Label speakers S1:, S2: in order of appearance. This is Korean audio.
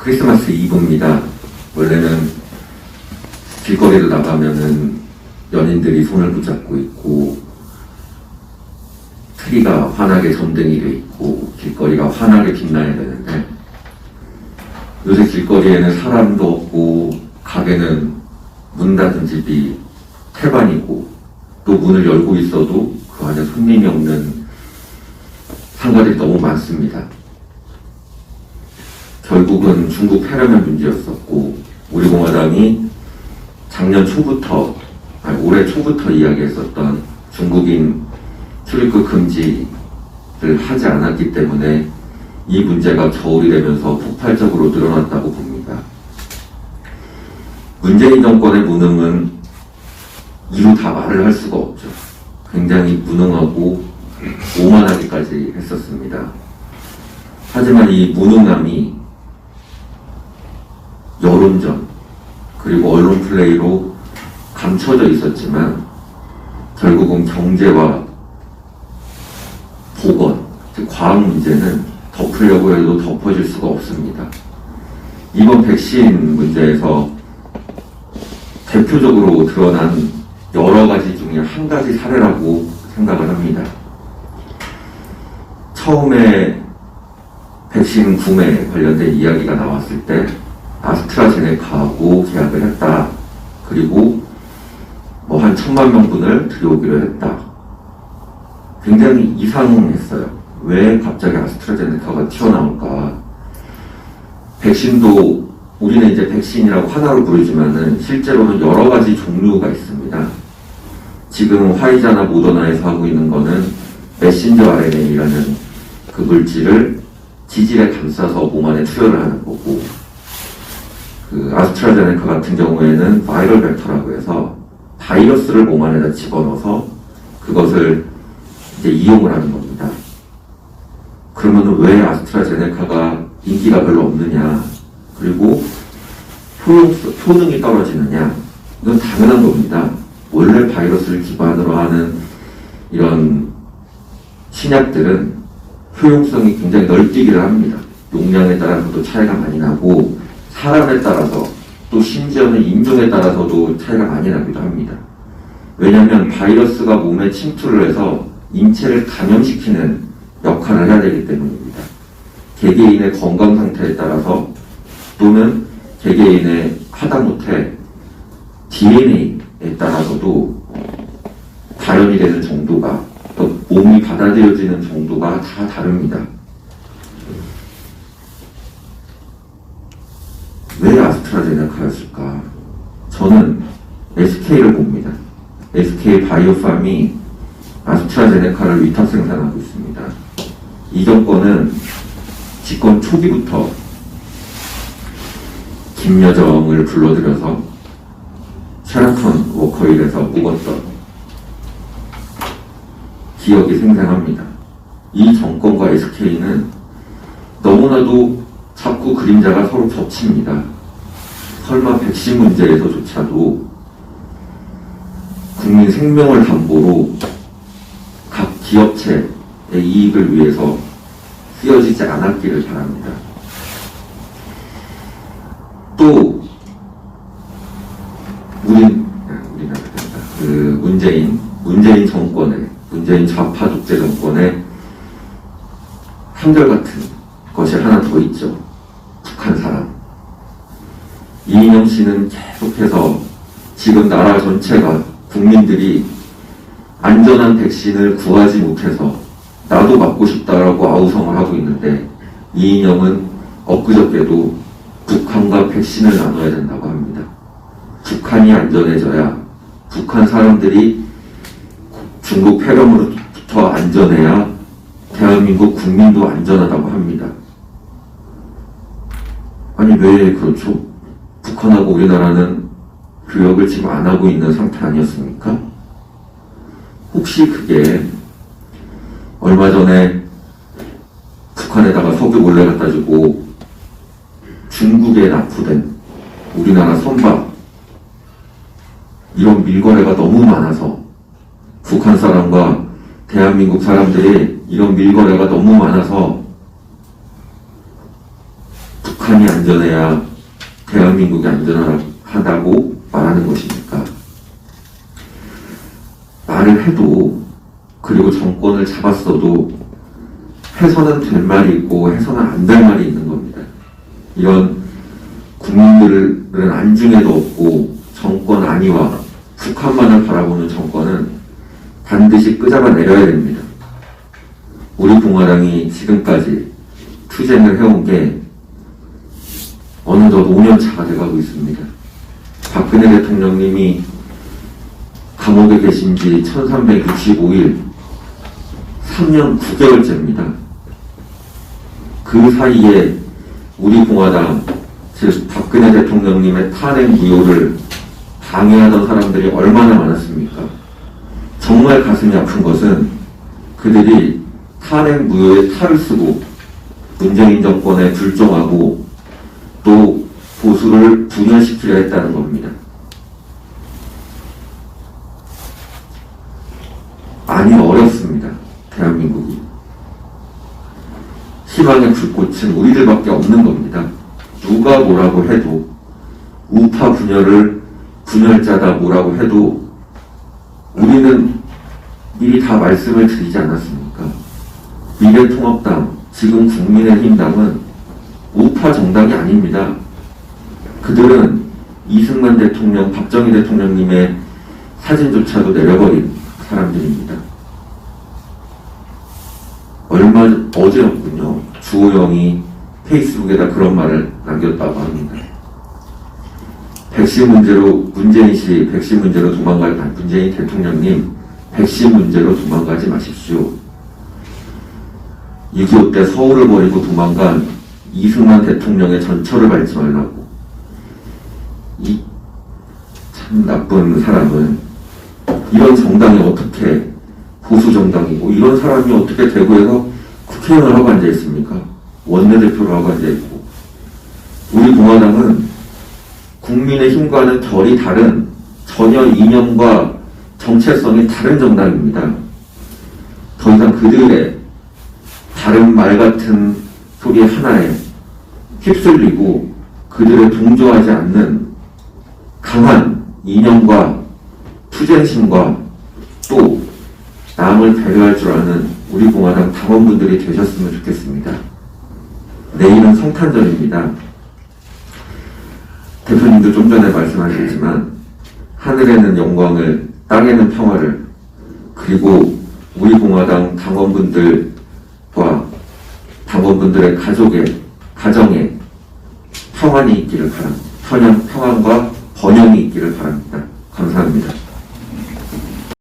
S1: 크리스마스 이브입니다. 원래는 길거리로 나가면은 연인들이 손을 붙잡고 있고 트리가 환하게 전등이 돼 있고 길거리가 환하게 빛나야 되는데 요새 길거리에는 사람도 없고 가게는 문 닫은 집이 태반이고 또 문을 열고 있어도 그 안에 손님이 없는 상가들이 너무 많습니다. 결국은 중국 폐렴의 문제였었고 우리 공화당이 올해 초부터 이야기했었던 중국인 출입국 금지를 하지 않았기 때문에 이 문제가 겨울이 되면서 폭발적으로 늘어났다고 봅니다. 문재인 정권의 무능은 이루 다 말을 할 수가 없죠. 굉장히 무능하고 오만하기까지 했었습니다. 하지만 이 무능함이 여론전 그리고 언론 플레이로 감춰져 있었지만 결국은 경제와 보건, 즉 과학 문제는 덮으려고 해도 덮어질 수가 없습니다. 이번 백신 문제에서 대표적으로 드러난 여러 가지 중에 한 가지 사례라고 생각을 합니다. 처음에 백신 구매 관련된 이야기가 나왔을 때 아스트라제네카하고 계약을 했다. 그리고 뭐 한 1,000만 명분을 들여오기로 했다. 굉장히 이상했어요. 왜 갑자기 아스트라제네카가 튀어나올까? 백신도 우리는 이제 백신이라고 하나로 부르지만은 실제로는 여러 가지 종류가 있습니다. 지금 화이자나 모더나에서 하고 있는 거는 메신저 RNA라는 그 물질을 지질에 감싸서 몸 안에 투여를 하는 거고, 그 아스트라제네카 같은 경우에는 바이럴 벡터라고 해서 바이러스를 몸 안에다 집어넣어서 그것을 이제 이용을 하는 겁니다. 그러면 왜 아스트라제네카가 인기가 별로 없느냐, 그리고 효능이 떨어지느냐, 이건 당연한 겁니다. 원래 바이러스를 기반으로 하는 이런 신약들은 효용성이 굉장히 널뛰기를 합니다. 용량에 따라서도 차이가 많이 나고 사람에 따라서 또 심지어는 인종에 따라서도 차이가 많이 나기도 합니다. 왜냐하면 바이러스가 몸에 침투를 해서 인체를 감염시키는 역할을 해야 되기 때문입니다. 개개인의 건강 상태에 따라서 또는 개개인의 하다못해 DNA에 따라서도 발현이 되는 정도가 또 몸이 받아들여지는 정도가 다 다릅니다. 왜 아스트라제네카였을까? 저는 SK를 봅니다. SK 바이오팜이 아스트라제네카를 위탁 생산하고 있습니다. 이 정권은 집권 초기부터 김여정을 불러들여서 셰라톤 워커힐에서 묵었던 기억이 생생합니다. 이 정권과 SK는 너무나도 자꾸 그림자가 서로 겹칩니다. 설마 백신 문제에서조차도 국민 생명을 담보로 각 기업체의 이익을 위해서 쓰여지지 않았기를 바랍니다. 또 문재인 정권의 문재인 좌파 독재 정권의 한결같은 것이 하나 더 있죠. 북한 사람. 이인영 씨는 계속해서 지금 나라 전체가 국민들이 안전한 백신을 구하지 못해서 나도 맞고 싶다라고 아우성을 하고 있는데 이인영은 엊그저께도 북한과 백신을 나눠야 된다고 합니다. 북한이 안전해져야 북한 사람들이 중국 폐렴으로부터 안전해야 대한민국 국민도 안전하다고 합니다. 아니 왜 그렇죠? 북한하고 우리나라는 교역을 지금 안 하고 있는 상태 아니었습니까? 혹시 그게 얼마 전에 북한에다가 석유 몰래 갖다 주고 중국에 납부된 우리나라 선박 이런 밀거래가 너무 많아서 북한 사람과 대한민국 사람들이 이런 밀거래가 너무 많아서 북한이 안전해야 대한민국이 안전하다고 말하는 것입니까? 말을 해도, 그리고 정권을 잡았어도 해서는 될 말이 있고 해서는 안 될 말이 있는 겁니다. 이런 국민들은 안중에도 없고 정권 안위와 북한만을 바라보는 정권은 반드시 끄잡아 내려야 됩니다. 우리 공화당이 지금까지 투쟁을 해온 게 어느덧 5년 차가 돼가고 있습니다. 박근혜 대통령님이 감옥에 계신 지 1365일, 3년 9개월째입니다. 그 사이에 우리 공화당, 즉 박근혜 대통령님의 탄핵 무효를 방해하던 사람들이 얼마나 많았습니까? 정말 가슴이 아픈 것은 그들이 탄핵 무효에 탈을 쓰고 문재인 정권에 불종하고 또 보수를 분열시키려 했다는 겁니다. 많이 어렵습니다. 대한민국이. 희망의 불꽃은 우리들밖에 없는 겁니다. 누가 뭐라고 해도, 우파 분열을 분열자다 뭐라고 해도 우리는 미리 다 말씀을 드리지 않았습니까? 미래통합당, 지금 국민의힘당은 우파 정당이 아닙니다. 그들은 이승만 대통령, 박정희 대통령님의 사진조차도 내려버린 사람들입니다. 어제였군요. 주호영이 페이스북에다 그런 말을 남겼다고 합니다. 백신 문제로, 문재인 대통령님, 백신 문제로 도망가지 마십시오. 6.25 때 서울을 버리고 도망간 이승만 대통령의 전철을 밟지 말라고. 이 참 나쁜 사람은, 이런 정당이 어떻게 보수 정당이고, 이런 사람이 어떻게 대구에서 국회의원을 하고 앉아있습니까? 원내대표를 하고 앉아있고. 우리 공화당은 국민의힘과는 결이 다른, 전혀 이념과 정체성이 다른 정당입니다. 더 이상 그들의 다른 말 같은 소리 하나에 휩쓸리고 그들을 동조하지 않는 강한 이념과 투쟁심과 또 남을 배려할 줄 아는 우리 공화당 당원분들이 되셨으면 좋겠습니다. 내일은 성탄절입니다. 대표님도 좀 전에 말씀하셨지만 하늘에는 영광을, 땅에는 평화를, 그리고 우리 공화당 당원분들과 당원분들의 가정에 평안이 있기를 바랍니다. 평안과 번영이 있기를 바랍니다. 감사합니다.